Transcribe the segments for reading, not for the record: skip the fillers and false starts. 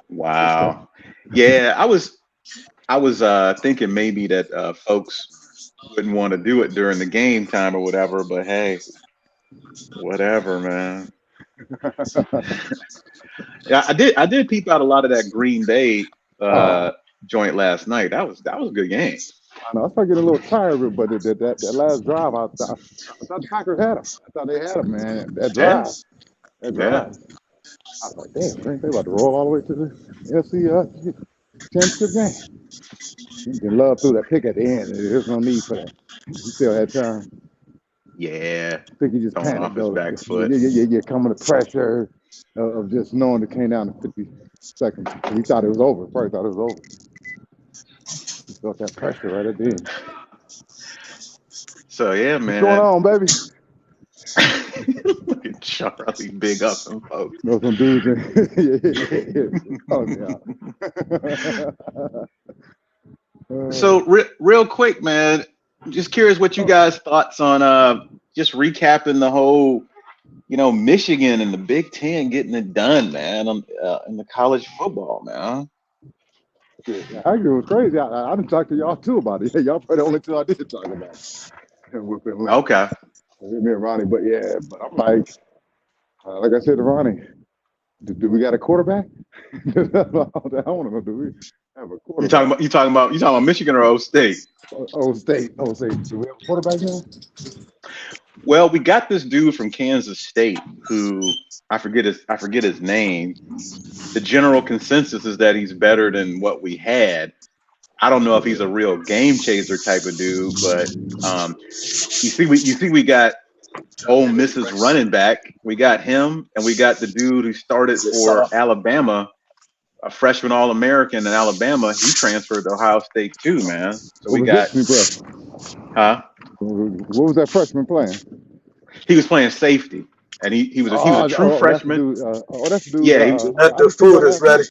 Wow. Yeah, I was thinking maybe that folks wouldn't want to do it during the game time or whatever, but hey, whatever, man. Yeah, I did peep out a lot of that Green Bay Oh, joint last night. That was a good game. I know. I started getting a little tired of it, but that last drive, I thought the Packers had him. I thought they had him, man. Yeah, That yeah. drive. I was like, damn, Green Bay about to roll all the way to the NFC championship game. Then Love threw that pick at the end. There's no need for that. He still had time. Yeah, I think he just throwing panicked off his though. back foot. You coming the pressure of just knowing it came down to 50 seconds. He thought it was over. Probably thought it was over. He felt that pressure right at the end. So yeah, What's going man. on, baby? Look at Charlie, big up some folks. Know some dudes calling me out. So real quick, man, just curious what you Oh, guys thoughts on just recapping the whole, Michigan and the Big Ten getting it done, man, in the college football, man. shit. I agree. It was crazy. I didn't talk to y'all too about it. Y'all probably the only two I did talk about with Atlanta. Okay. Me and Ronnie. But yeah, but I'm like I said to Ronnie, do we got a quarterback? I want to know. Do we have a You talking quarterback? about you talking about you talking about Michigan or O State? State. Do we have a quarterback now? Well, we got this dude from Kansas State who I forget his name. The general consensus is that he's better than what we had. I don't know if he's a real game chaser type of dude, but you see we got Ole Miss's running back. We got him, and we got the dude who started for Alabama, a freshman All American in Alabama. He transferred to Ohio State too, man. So What we got, position he play? huh? What was that freshman playing? He was playing safety, and he was a true That's the freshman. dude. That's the dude. Yeah, Let I the just seen food that is last ready. night.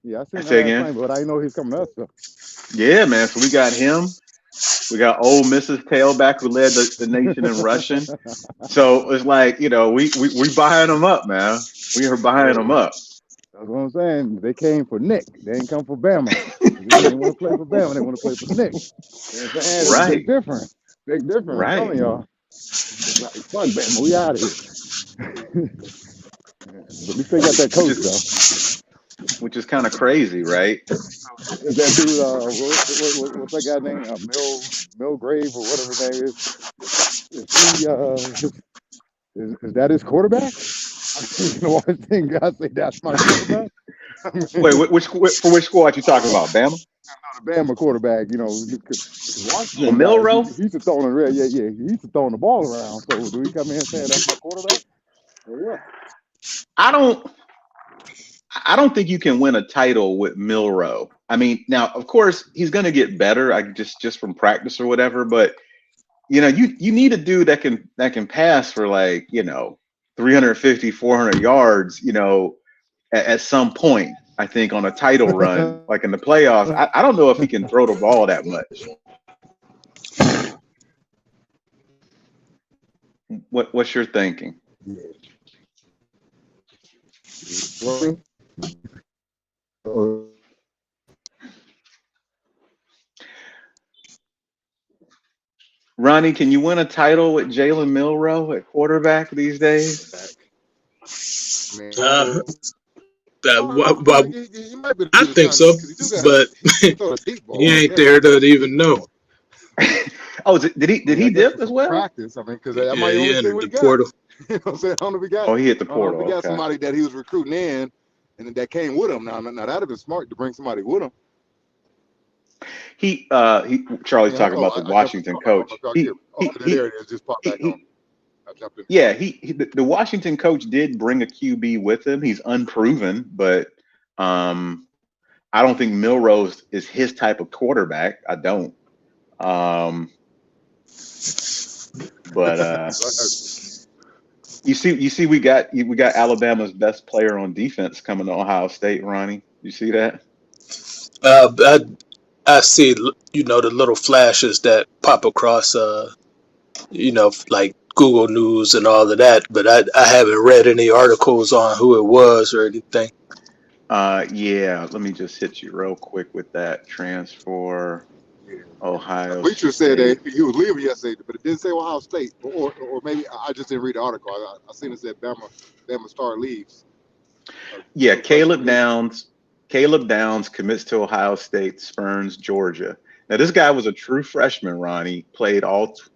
Yeah, I I seen that say last again. night, but I didn't know he was coming to us. So. Yeah, man. So we got him. We got Ole Miss's tailback who led the nation in rushing. So it's like, we buying them up, man. We are buying them Hey, up. that's what I'm saying. They came for Nick. They didn't come for Bama. They didn't want to play for Bama. They want to play for Nick. You know what I'm saying? It's a big Right, difference. Big difference. I'm right. telling y'all. It's like, fuck Bama. We out of here. But at least they got that Which coach, is though. which is kind of crazy, right? Is that dude, what's that guy name? Milgrave or whatever his name is. Is that his quarterback? You know one thing guys say that's my quarterback. I Wait, mean, for which squad you talking about? Bama? the Bama quarterback, Oh, Washington guys, Milrow? he's just throwing the he's just throwing the ball around. So do he come in saying that's my quarterback? Or what? I don't. I don't think you can win a title with Milrow. I mean, now of course he's going to get better. I just from practice or whatever. But you need a dude that can pass for like 350, 400 yards. At some point. I think on a title run, like in the playoffs. I don't know if he can throw the ball that much. What's your thinking? Ronnie, can you win a title with Jalen Milrow at quarterback these days? Uh, Man, well, he might be able to I get it think done so, because he do got but he can throw a deep he ball, I ain't guess. there to even know. Oh, did I he guess dip for as some well? practice. I mean, because I Yeah, might he only say entered what the he got. portal. You know what I'm saying? I don't know if he got. Oh, he hit the I don't know if he portal. got Okay. somebody that he was recruiting in, and that came with him. Now that'd have been smart to bring somebody with him. He Charlie's Yeah. talking Oh, about the I jumped in the Washington car. I don't know coach. if y'all can hear He me. Oh, he there he it is. Just popped he, back on. he I jumped in the car. yeah, the Washington coach did bring a QB with him. He's unproven, but um I don't think Milrose is his type of quarterback. I don't. Um but you see we got Alabama's best player on defense coming to Ohio State, Ronnie. You see that? Uh, I, I see, the little flashes that pop across, like Google News and all of that, but I haven't read any articles on who it was or anything. Yeah, let me just hit you real quick with that transfer. Yeah. A Ohio preacher said that State. he was leaving yesterday, but it didn't say Ohio State, or maybe I just didn't read the article. I seen it said Bama star leaves. Yeah, True freshman leaves. Caleb Downs commits to Ohio State, Spurns, Georgia. Now, this guy was a true freshman, Ronnie, played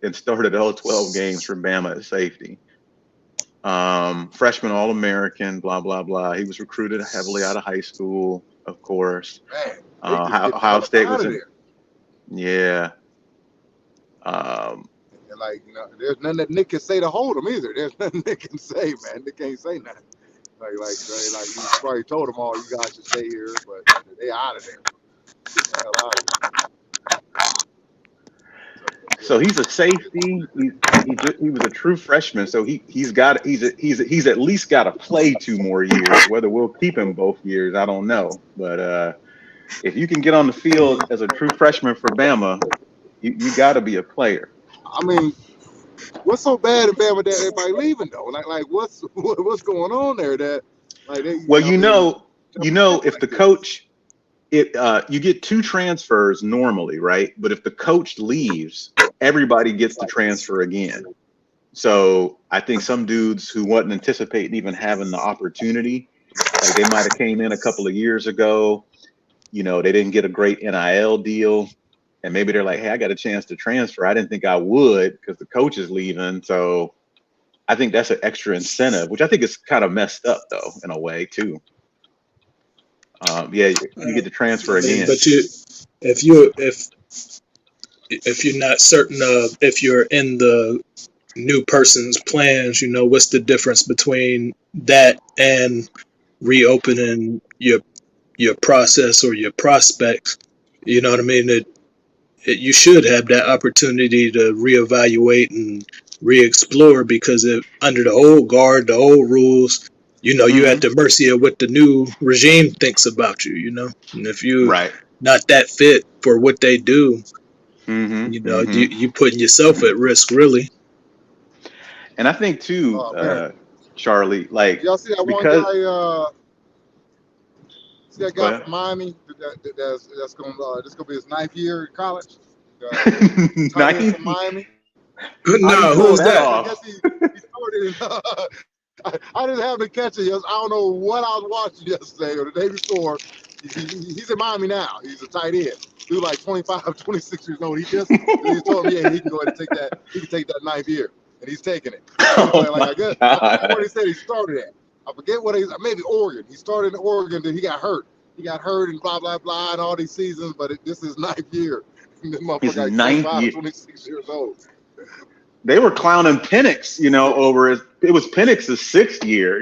and started all 12 games for Bama at safety. Freshman All American, blah, blah, blah. He was recruited heavily out of high school, of course. Man, they just getting Ohio hell up State out was of in, there. yeah. Um, And like, there's nothing that Nick can say to hold him either. There's nothing Nick can say, man. Nick can't say nothing. Like he probably told them all, you guys should stay here, but they out of there. Getting the hell out of there. So, so he's a safety. He was a true freshman, so he's at least got to play 2 more years. Whether we'll keep him both years, I don't know. But if you can get on the field as a true freshman for Bama, you got to be a player. I mean, what's so bad in Bama that everybody leaving though? Like what's going on there? That like they, Well, I mean, if like the this. coach, you get 2 transfers normally, right? But if the coach leaves, everybody gets to transfer again. So I think some dudes who wasn't anticipating even having the opportunity, like they might have came in a couple of years ago, they didn't get a great NIL deal. And maybe they're like, hey, I got a chance to transfer. I didn't think I would because the coach is leaving. So I think that's an extra incentive, which I think is kind of messed up though, in a way too. Yeah, you get to transfer I mean, again. but if you if you're not certain of if you're in the new person's plans, what's the difference between that and reopening your process or your prospects? You know what I mean? You should have that opportunity to reevaluate and re-explore because under the old guard, the old rules, you're at Hmm. the mercy of what the new regime thinks about you. And if you Right. not that fit for what they do, Hmm. you Hmm. you putting yourself at risk, really. And I think too, Oh man, Charlie, like y'all see that one because guy? See that go guy ahead. from Miami? That's gonna this gonna be his 9th year in college. Tight end from 90. Miami. How He you No, pull who's started. that that? I off? guess he started. I didn't have to catch it. I don't know what I was watching yesterday or the day before. He's in Miami now. He's a tight end. Dude, like 25, 26 years old. He told me, yeah, he can go ahead and take that. He can take that 9th year, and he's taking it. He Oh played like my I forget where God. he said he started at. I forget what maybe Oregon. He started in Oregon, then he got hurt. He got hurt and blah blah blah and all these seasons, but this is 9th year. And this His motherfucker like ninth 25, year. 26 years old. They were clowning Penix, over it was Penix's 6th year,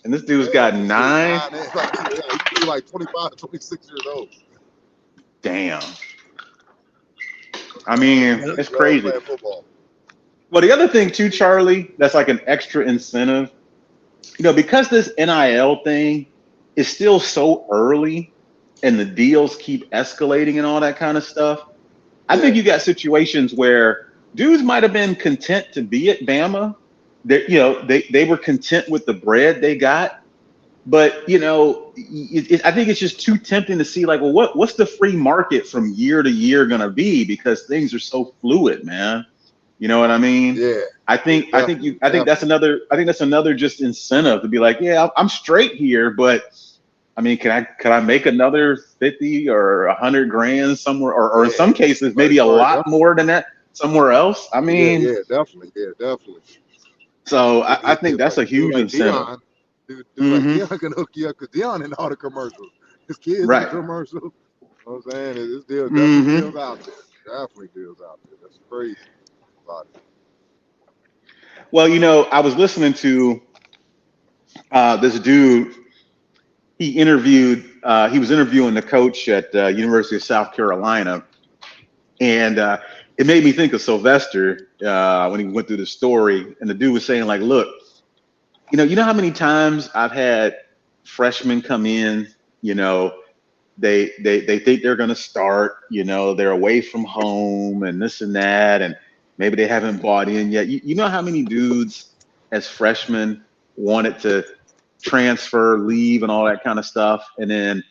and this dude's Yeah, got this dude 9. 9. He's like 25, 26 years old. Damn. I mean, Yeah. it's Love crazy. playing football. Well, the other thing too, Charlie, that's like an extra incentive, because this NIL thing is still so early and the deals keep escalating and all that kind of stuff. I Yeah, think you got situations where dudes might have been content to be at Bama. They were content with the bread they got, but I think it's just too tempting to see like, well, what's the free market from year to year gonna be because things are so fluid, man. You know what I mean? yeah, I think that's definitely. another just incentive to be like, yeah, I'm straight here, but I mean, can I make another 50 or 100 grand somewhere, or in Yeah, some cases right, maybe a right, lot more than that somewhere else? I mean, yeah, definitely. so I Hit think that's like a dude huge like incentive. Dion, dude like Hmm. Dion can hook you up because Dion in all the commercials. His kids in the Right. commercials. You know what I'm saying? This deal definitely Hmm. deals out there. Definitely deals out there. That's crazy about it. Well, I was listening to this dude. He was interviewing the coach at University of South Carolina, and it made me think of Sylvester when he went through the story. And the dude was saying, like, look, you know how many times I've had freshmen come in, you know, they think they're going to start, they're away from home and this and that, and maybe they haven't bought in yet. You know how many dudes as freshmen wanted to transfer, leave, and all that kind of stuff. And then,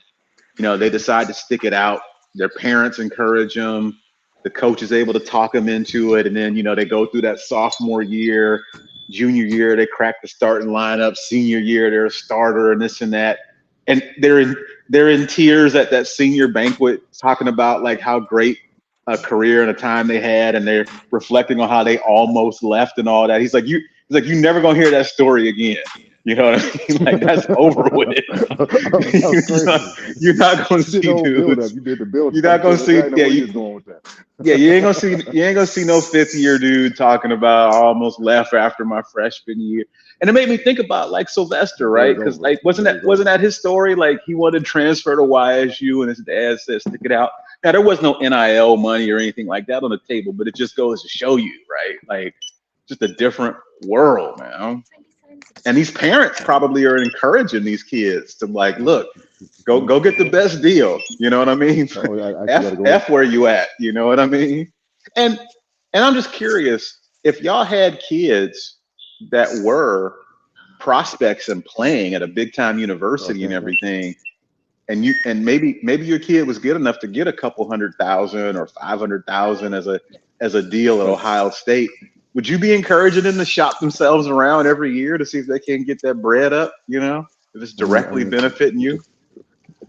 they decide to stick it out. Their parents encourage them. The coach is able to talk them into it. And then, they go through that sophomore year, junior year, they crack the starting lineup. Senior year, they're a starter and this and that. And they're in tears at that senior banquet, talking about like how great a career and a time they had, and they're reflecting on how they almost left and all that. He's like, you never gonna hear that story again. You know what I mean? Like, that's over with. You're not gonna see dudes. You did the build. You're not gonna see. Yeah, you going with that. yeah, you ain't gonna see no 5th-year dude talking about I almost left after my freshman year. And it made me think about like Sylvester, right? Because like wasn't that his story? Like he wanted to transfer to YSU, and his dad said stick it out. Now there was no NIL money or anything like that on the table, but it just goes to show you, right? Like just a different world, man. And these parents probably are encouraging these kids to like, look, go get the best deal. You know what I mean? F where you at? You know what I mean? And I'm just curious, if y'all had kids that were prospects and playing at a big time university and everything, and maybe your kid was good enough to get a couple $100,000 or $500,000 as a deal at Ohio State, would you be encouraging them to shop themselves around every year to see if they can get that bread up? If it's directly benefiting you.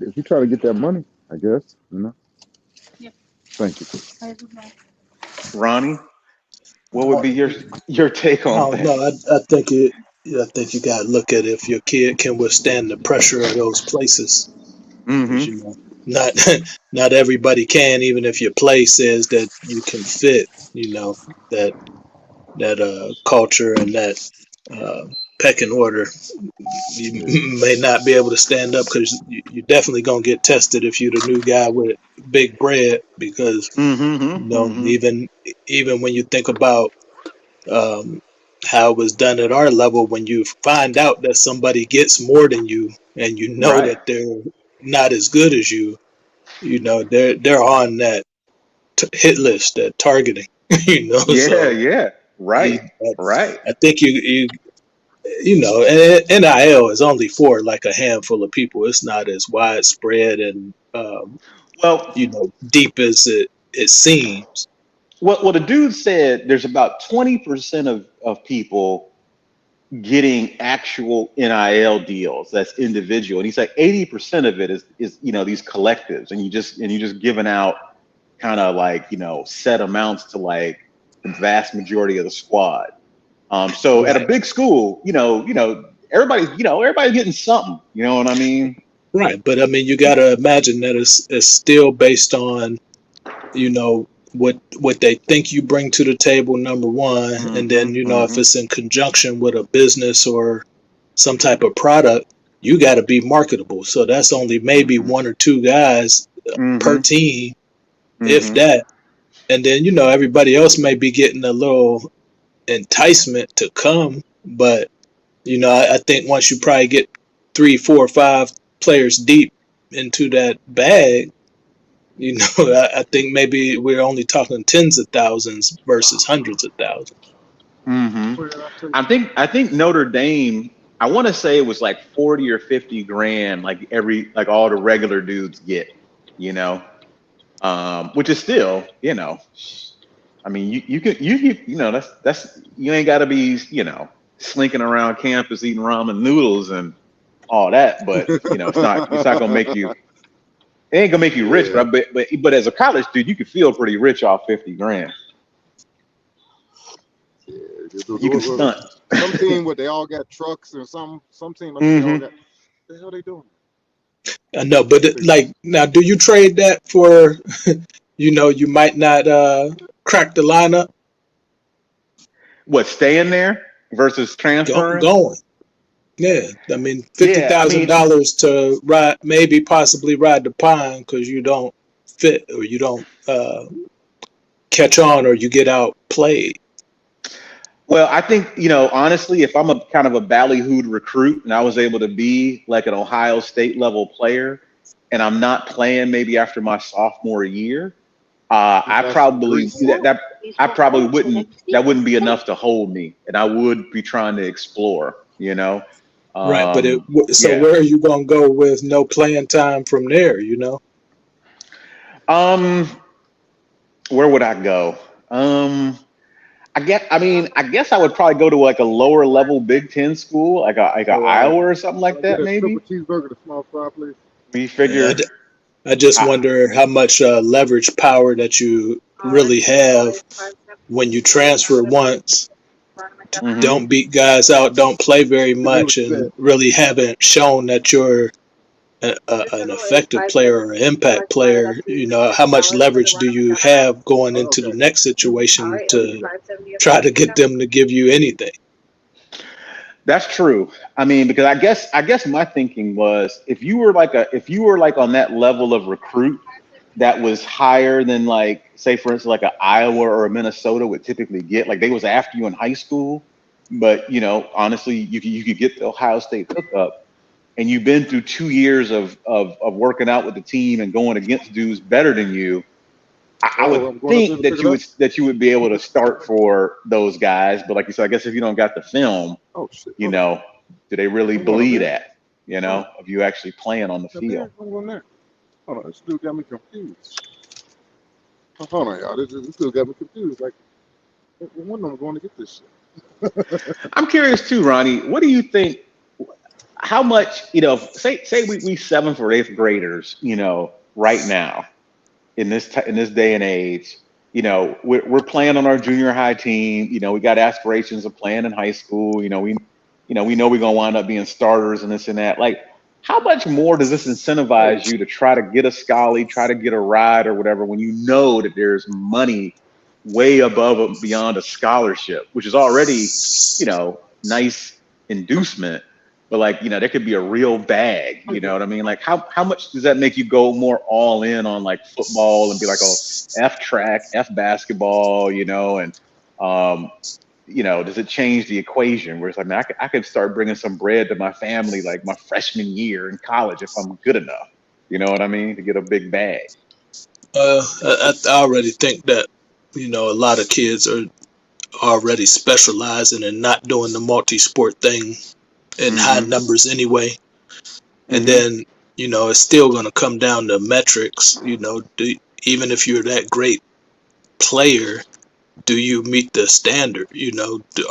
If you try to get that money, I guess. Yep. Thank you. Ronnie, what would be your take on that? No, I think you got to look at if your kid can withstand the pressure of those places. Mm-hmm. Not everybody can, even if your play says that you can fit. That culture and that pecking order, you may not be able to stand up, because you're definitely gonna get tested if you're the new guy with big bread. Because even when you think about how it was done at our level, when you find out that somebody gets more than you, and that they're not as good as you, they're on that hit list, that targeting. Yeah. Right. I think NIL is only for like a handful of people. It's not as widespread and deep as it seems. Well, the dude said there's about 20% of people getting actual NIL deals. That's individual, and he's like 80% of it is these collectives, and you just giving out kind of like set amounts to like the vast majority of the squad. So at a big school, everybody's getting something. You know what I mean? Right, but I mean, you got to imagine that it's still based on, what they think you bring to the table, number one, and then if it's in conjunction with a business or some type of product, you got to be marketable. So that's only maybe one or two guys per team, if that. And then everybody else may be getting a little enticement to come, but I think once you probably get 3, 4, 5 players deep into that bag, I think maybe we're only talking tens of thousands versus hundreds of thousands. I think Notre Dame, I want to say it was like 40 or 50 grand, like all the regular dudes get, which is still, I mean, that's you ain't got to be, slinking around campus eating ramen noodles and all that, but it's not gonna make you. It ain't gonna make you rich, but as a college dude, you can feel pretty rich off 50 grand. Yeah, you can stunt. Some team they all got trucks or some team they all got. What the hell they doing? I know, but now, do you trade that for, you might not crack the lineup? What, staying there versus transferring? Going. Yeah, I mean, $50,000 to ride, possibly ride the pine because you don't fit or you don't catch on or you get outplayed. Well, I think, honestly, if I'm a kind of a ballyhooed recruit and I was able to be like an Ohio State level player and I'm not playing maybe after my sophomore year, I probably wouldn't be enough to hold me, and I would be trying to explore, Right, but so Yeah. where are you gonna go with no playing time from there? You know, Um, where would I go? Um, I guess I would probably go to like a lower level Big Ten school, like a So, Iowa or something can like I get that, a triple maybe. cheeseburger, a small fry, please? You yeah, figure, I just I, wonder how much leverage power that you really have when you transfer once. hmm Don't beat guys out, don't play very You do much, what you said. and really haven't shown that you're an effective player or an impact player. You know, how much leverage do you have going Oh, into okay. the next situation Let me to see. try to get them to give you anything? that's true. I mean, because I guess my thinking was if you were like on that level of recruit that was higher than like say for instance like a Iowa or a Minnesota would typically get, like they was after you in high school, but honestly you could get the Ohio State hookup and you've been through 2 years of working out with the team and going against dudes better than you. I would Oh, I'm going up there think to pick that it up. you would be able to start for those guys, but like you said, I guess if you don't got the film, Oh shit. you Hold on. know, do they really I'm going up believe there. that? Hold on. Of you actually playing on the Up field. there. I'm going there. Hold on. This dude got me confused. Hold on, y'all. This dude got me confused. Like, when am I going to get this shit? I'm curious too, Ronnie. What do you think? How much, say we seventh or eighth graders, right now in this day and age, we're playing on our junior high team. We got aspirations of playing in high school. We know we're gonna wind up being starters and this and that. Like, how much more does this Oh, incentivize you to try to get a scully, try to get a ride or whatever, when you know that there's money way above and beyond a scholarship, which is already, nice inducement, but like, there could be a real bag, you know what I mean? Like how much does that make you go more all in on like football and be like, oh, F track, F basketball, and um, does it change the equation where it's like, man, I could start bringing some bread to my family like my freshman year in college if I'm good enough. You know what I mean? To get a big bag. I already think that a lot of kids are already specializing and not doing the multi-sport thing in high Mm-hmm. numbers anyway. And Mm-hmm. then it's still going to come down to metrics. Even if you're that great player, do you meet the standard?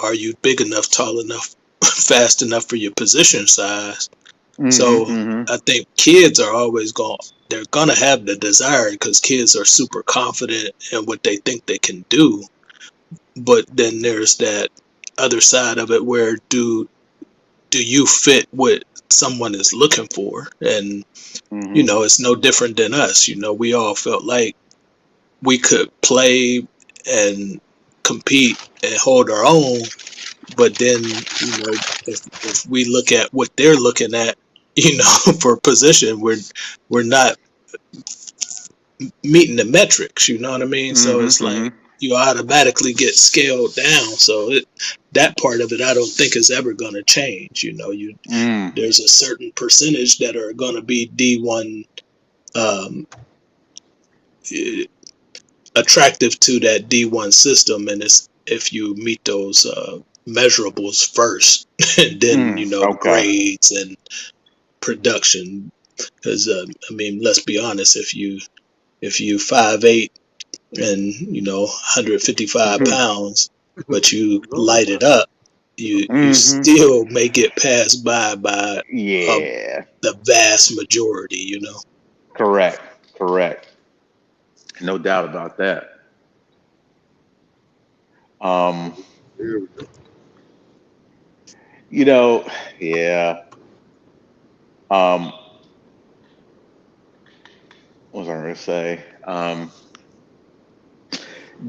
Are you big enough, tall enough, fast enough for your position size? Mm-hmm. So Mm-hmm. I think kids are always they're gonna have the desire because kids are super confident in what they think they can do. But then there's that other side of it where do you fit what someone is looking for? And Mm-hmm. it's no different than us. We all felt like we could play and compete and hold our own. But then, if we look at what they're looking at, for position, we're not meeting the metrics. You know what I mean? So Mm-hmm. it's like Mm-hmm. you automatically get scaled down. So that part of it, I don't think is ever going to change. Mm. There's a certain percentage that are going to be D1 um, eh, attractive to that D1 system, and it's if you meet those measurables first, and then Okay. grades and production. Because I mean, let's be honest, if you 5'8" and 155 Mm-hmm. pounds, but you no, light it up, you Mm-hmm. still may get passed by uh, Yeah. the vast majority. Correct. Correct. No doubt about that. Um, here we go. you know, yeah. Um, what was I going to say?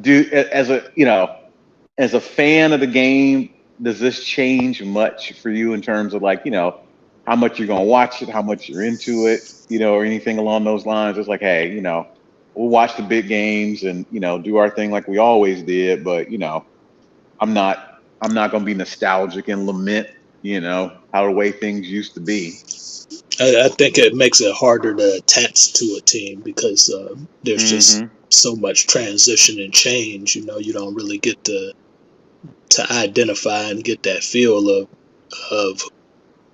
Do as a as a fan of the game, does this change much for you in terms of like how much you're going to watch it, how much you're into it, or anything along those lines? It's like, hey, we'll watch the big games and do our thing like we always did, but I'm not I'm not going to be nostalgic and lament how the way things used to be. I think it makes it harder to attach to a team because there's just Mm-hmm. so much transition and change. You don't really get to identify and get that feel of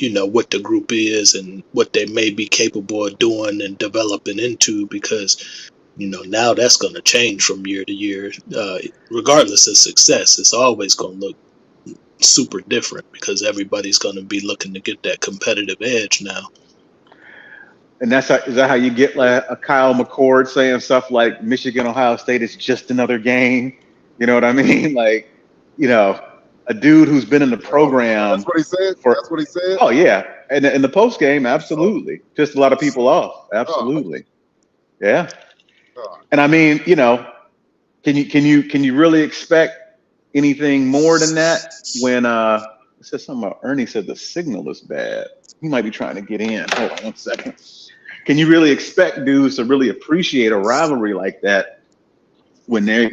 what the group is and what they may be capable of doing and developing into, because now that's going to change from year to year. Regardless of success, it's always going to look super different because everybody's going to be looking to get that competitive edge now. And is that how you get like a Kyle McCord saying stuff like Michigan, Ohio State is just another game? You know what I mean? Like, you know, a dude who's been in the Oh, that's program what he said. for, That's what he said. oh yeah, and in the post game, Oh, absolutely, pissed a lot of people off. oh, Absolutely, yeah. oh. And I mean, can you really expect anything more than that when it says something about Ernie said the signal is bad. He might be trying to get in. Hold on 1 second. Can you really expect dudes to really appreciate a rivalry like that when they're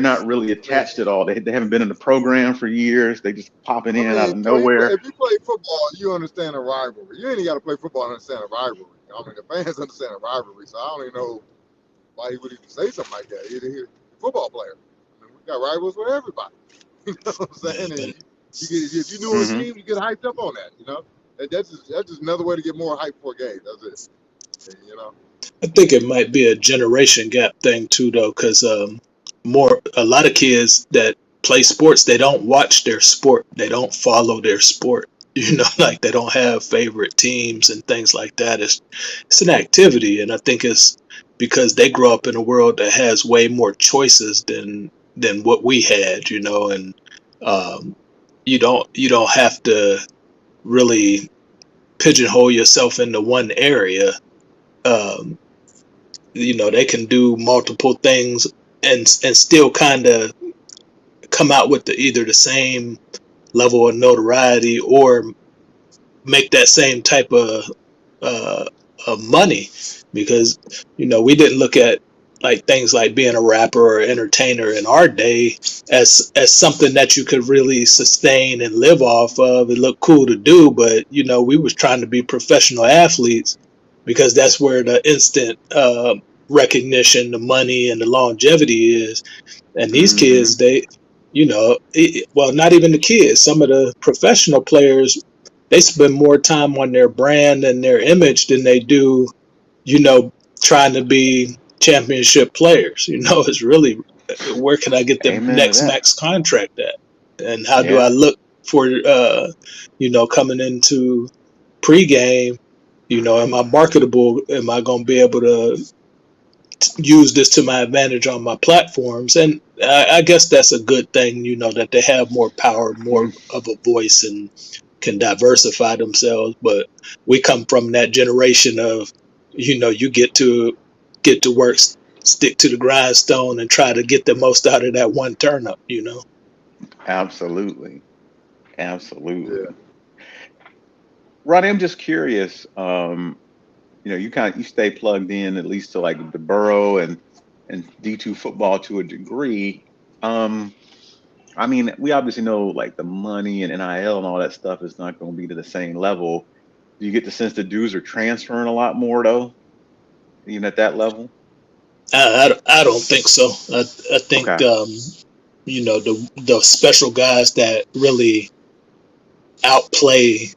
not really I mean, attached at all. They haven't been in the program for years. They just popping in out of nowhere. if you play football, you understand a rivalry. You ain't got to play football to understand a rivalry. I mean, the fans understand a rivalry, so I don't even know why he would even say something like that. He's a football player. I mean, we got rivals with everybody. You know what I'm saying? And if you knew his Hmm. team, you get hyped up on that. That's just another way to get more hype for a game. That's it. And, I think it might be a generation gap thing too, though, because a lot of kids that play sports, they don't watch their sport, they don't follow their sport. Like they don't have favorite teams and things like that. It's an activity, and I think it's because they grow up in a world that has way more choices than what we had. And um, you don't have to really pigeonhole yourself into one area. Um, they can do multiple things and still kind of come out with either the same level of notoriety or make that same type uh, of money, because we didn't look at like things like being a rapper or entertainer in our day as something that you could really sustain and live off of. It looked cool to do, but we was trying to be professional athletes because that's where the instant recognition, the money, and the longevity is. And these Hmm. kids, well, not even the kids, some of the professional players, they spend more time on their brand and their image than they do, you know, trying to be championship players. It's really, where can I get the Amen to next that. max contract at? And how do I Yeah, look for, coming into pregame? Am I marketable? Am I going to be able to use this to my advantage on my platforms? And I guess that's a good thing, that they have more power, more of a voice, and can diversify themselves. But we come from that generation of, you get to work, stick to the grindstone, and try to get the most out of that one turnip. absolutely, yeah. absolutely. Ronnie, I'm just curious. You stay plugged in at least to like the borough and D2 football to a degree. Um, I mean, we obviously know like the money and NIL and all that stuff is not going to be to the same level. Do you get the sense that dudes are transferring a lot more though, even at that level? I don't think so. I think Okay. the special guys that really outplay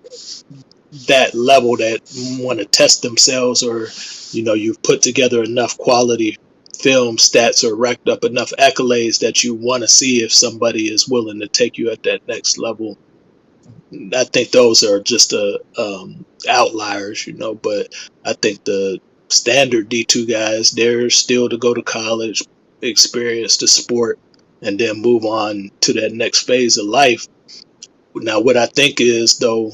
that level, that want to test themselves, or you've put together enough quality film stats or racked up enough accolades that you want to see if somebody is willing to take you at that next level. I think those are just outliers, but I think the standard D2 guys, they're still to go to college, experience the sport, and then move on to that next phase of life. Now, what I think is, though,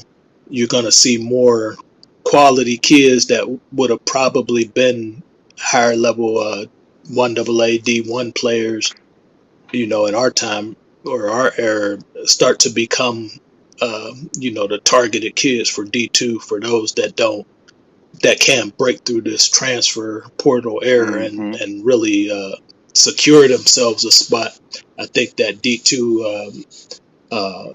you're going to see more quality kids that would have probably been higher level 1AA D1 players, in our time or our era, start to become, the targeted kids for D2, for those that can't break through this transfer portal era and Hmm. really secure themselves a spot. I think that D2 uh,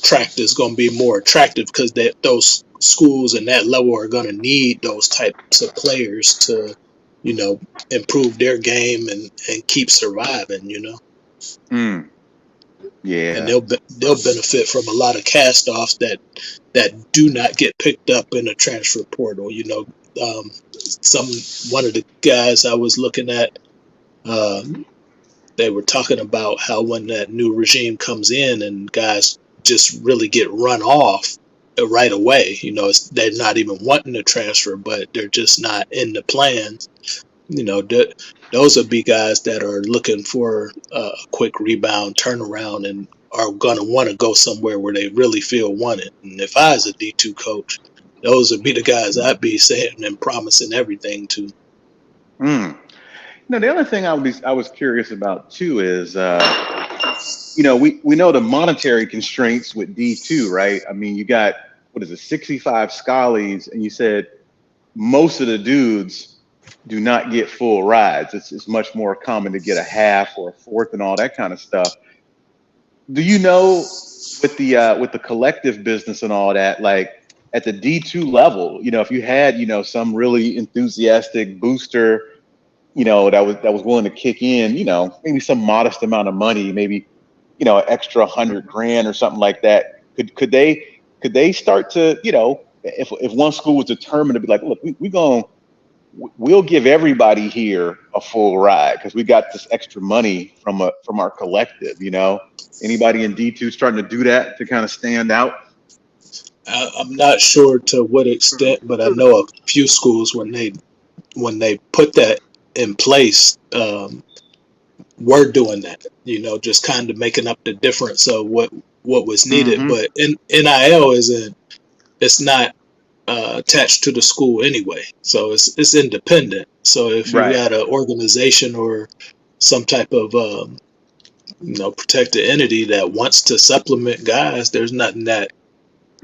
tract is going to be more attractive because those schools and that level are going to need those types of players to, you know, improve their game and keep surving. Mm. and Yeah. they'll benefit from a lot of cast offs that do not get picked up in the transfer portal. Some one of the guys I was looking at, um, they were talking about how when that new regime comes in and guys just really get run off right away. They're not even wanting to transfer, but they're just not in the plans. Those would be guys that are looking for a quick rebound, turnaround, and are going to want to go somewhere where they really feel wanted. And if I was a D2 coach, those would be the guys I'd be saying and promising everything to. Mm. No, the other thing I was curious about too is we know the monetary constraints with D2, right? I mean, you got what is it, 65 scholars, and you said most of the dudes do not get full rides. It's much more common to get a half or a fourth and all that kind of stuff. Do you know with the collective business and all that, like at the D2 level, if you had, some really enthusiastic booster, that was willing to kick in, maybe some modest amount of money, maybe, an extra 100 grand or something like that. Could they start to, if one school was determined to be like, look, we'll give everybody here a full ride because we got this extra money from our collective, anybody in D2 starting to do that to kind of stand out? I'm not sure to what extent, but I know a few schools when they put that in place, were doing that. Just kind of making up the difference of what was needed. Mm-hmm. But NIL isn't. It's not attached to the school anyway, so it's independent. So if you Right. got an organization or some type of protected entity that wants to supplement guys, there's nothing that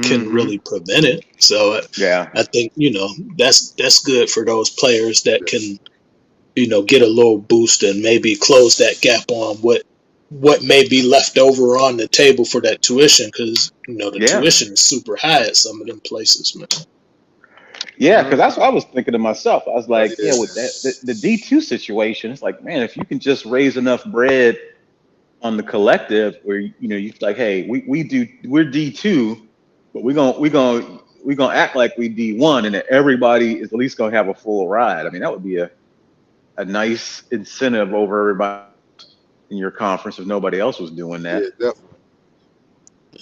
can Mm-hmm. really prevent it. So Yeah. I think that's good for those players that can get a little boost and maybe close that gap on what may be left over on the table for that tuition, because the Yeah. tuition is super high at some of them places, man. Yeah, because that's what I Mhm. was thinking to myself. I was like, Yeah, with that the D2 situation, it's like, man, if you can just raise enough bread on the collective where you like, hey, we're D2, but we're gonna act like we D1, and that everybody is at least gonna have a full ride. I mean, that would be a nice incentive over everybody in your conference if nobody else was doing yeah, that. definitely.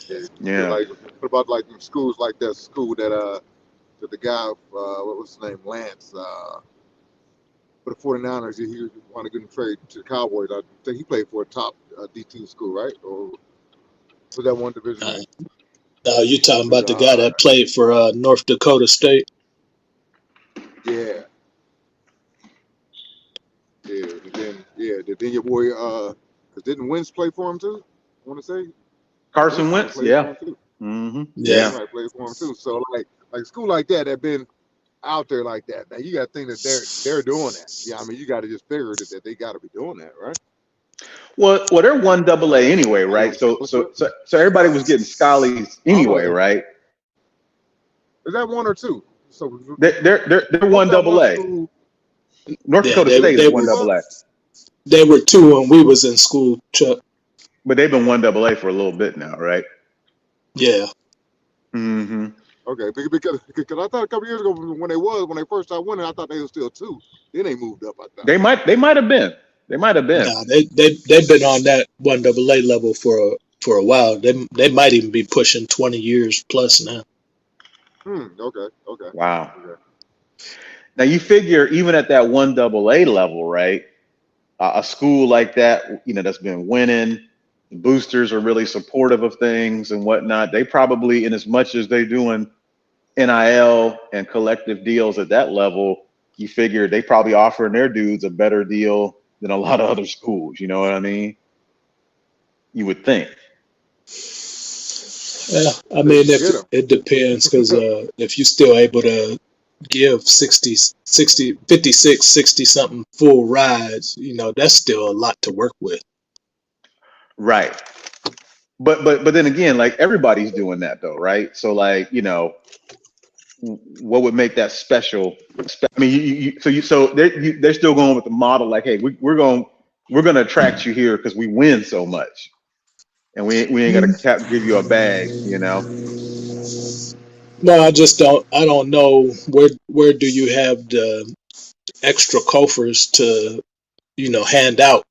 Yeah. Yeah. Like, what about like them schools like that school that the guy, what was his name, Lance, for the 49ers, he wanted to get him trade to the Cowboys. I think he played for a top D2 school, right? Or was that one division? Uh, you talking Was about the guy that uh, played for North Dakota State? yeah, then your boy, cause didn't Wentz play for him too? I want to say Wentz Carson might have Wentz. played for Yeah. him too. Hmm. Yeah, he Yeah. Yeah. might play for him too. So like a school like that been out there like that. Now you got to think that they're doing that. Yeah, I mean you got to just figure that they got to be doing that, right? Well, they're one double A anyway, I right? don't So what's so the, so so everybody was getting Scallies I don't know anyway, what right? is that one or two. So They're what's one that double one A. school? North Yeah, Dakota they State is they one were Two double what? A, they were two when we was in school, Chuck. but they've been one double A for a little bit now, right? Yeah. Hmm. Okay, because I thought a couple years ago when they first started winning, I thought they were still two. Then they moved up, I thought. They might have been. They might have been. Nah, they've been on that one AA level for a while. They might even be pushing 20 years plus now. Okay. Wow. Now you figure even at that one double A level, right? A school like that, that's been winning, the boosters are really supportive of things and whatnot. They probably, in as much as they're doing NIL and collective deals at that level, you figure they probably offering their dudes a better deal than a lot of other schools. You know what I mean? You would think. Yeah, I They mean, can if get them. it depends, because if you're still able to give 60, 56, 60 something full rides, that's still a lot to work with. Right. But then again, like everybody's doing that though, right? So like, what would make that special? I mean, so they're still going with the model like, hey, we're going to attract you here because we win so much. and we ain't gotta give you a bag, you know. No, I just don't. I don't know where do you have the extra coffers to hand out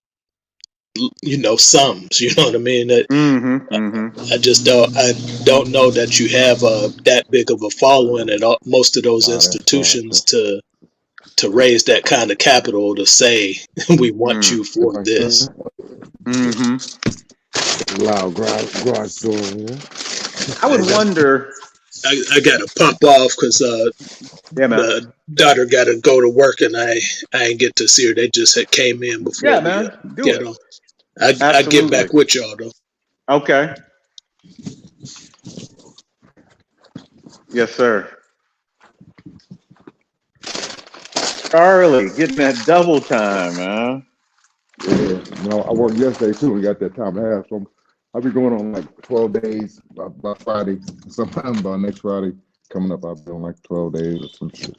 sums. You know what I mean? Mm-hmm. Mm-hmm. I don't know that you have that big of a following at most of those Oh, that's far. institutions to raise that kind of capital to say we want Mm. you for this. Mm-hmm. Loud garage door, yeah. I would I got wonder. I got to pop off because Yeah, man. the daughter got to go to work and I ain't get to see her. They just had came in before Yeah, we man. Do get it. on. I get Absolutely. back with y'all though. Okay. Yes, sir. Charlie, getting that double time, man. Yeah. No, I worked yesterday too. We got that time and a half. So I'll be going on like 12 days by Friday. Sometime by next Friday coming up, I'll be on like 12 days or some shit.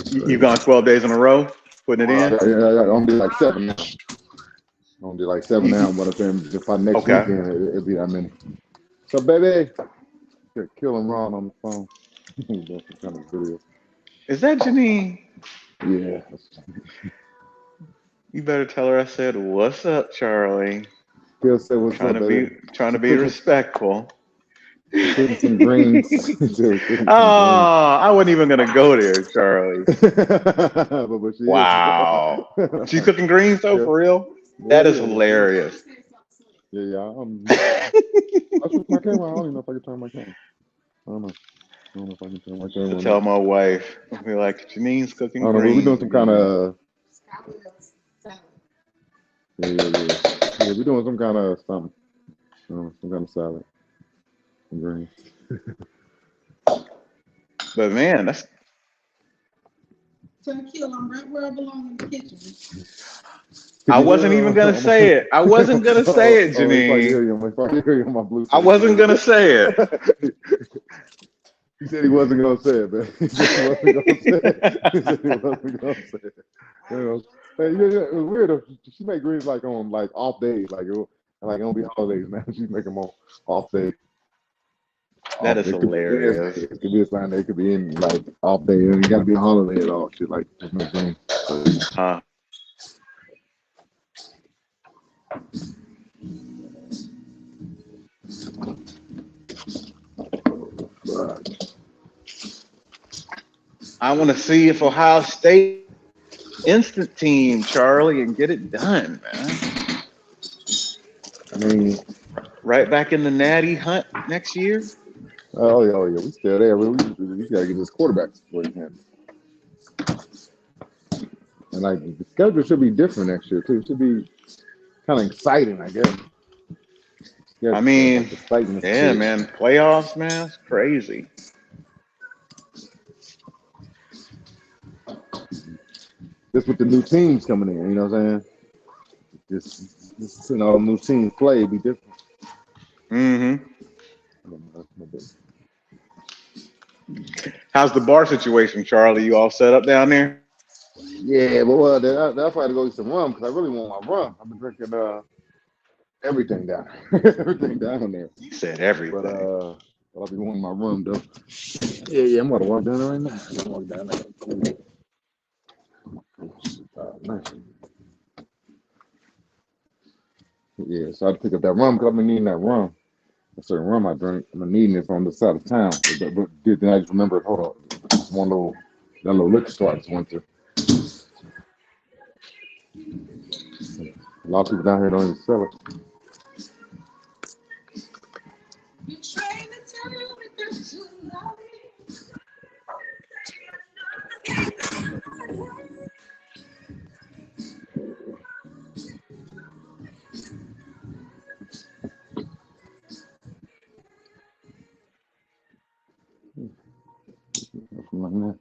So, You've gone 12 days in a row, putting it in. yeah, I'm gonna be like 7 now. I'm gonna be like 7 now. But if by next Okay. weekend, it'll be that many. So, baby, they're killing Ron on the phone. Doing some kind of video. Is that Janine? Yeah. You better tell her I said, "What's up, Charlie?" Still say what's Trying up, to baby. be respectful. She cooking some greens. She was Oh, cooking some greens. I wasn't even gonna go there, Charlie. But she is. Wow. She's cooking greens though, Yeah, for real? yeah, That is yeah, yeah. hilarious. Yeah, yeah. I switched my camera. I don't even know if I can turn my camera. I don't know. I don't know if I can turn my To camera on. tell my wife, I'll be like, Janine's I cooking don't know, but we're doing greens some kind again. of. Yeah, yeah, yeah. Yeah, we're doing some kind of something. Some kind of salad. Some greens. But man, that's Can I you hear wasn't even gonna say it. I wasn't gonna say it, if I can Janine. hear you, if I can hear you on my I wasn't gonna say it. Bluetooth. He said he wasn't gonna say it, man. He said he wasn't gonna say it. He said he wasn't gonna say it. You know, hey, yeah, it was weird. She make greens like on like off days, like it don't be holidays, man. She make them on off days. That Off is day. It could be Wednesday. hilarious. It could be a Sunday. It could be in like off day. It got to be a holiday at all. Shit like just make greens. Huh. I want to see if Ohio State instant team, Charlie, and get it done, man. I mean, Right back in the Natty hunt next year. oh yeah, we still there. We got to get this quarterback situation. And like the schedule should be different next year too. It should be kind of exciting, I guess. Yeah, I like mean, excitement. yeah, man. Playoffs, man. It's crazy. Just with the new teams coming in, you know what I'm saying? Just seeing all the new teams play, it'd be different. Mm-hmm. How's the bar situation, Charlie? You all set up down there? Yeah, but well, that's why I had to go get some rum because I really want my rum. I've been drinking everything down, everything down there. You said But everything. but I'll be wanting my rum though. Yeah, I'm gonna walk down there right now. I'm gonna walk down there. Nice. Yeah, so I had to pick up that rum because I've been needing that rum. A certain rum I drink, I've been needing it from the side of town. But then I just remembered, hold on, that little liquor store I just went to. A lot of people down here don't even sell it. Nothing like that.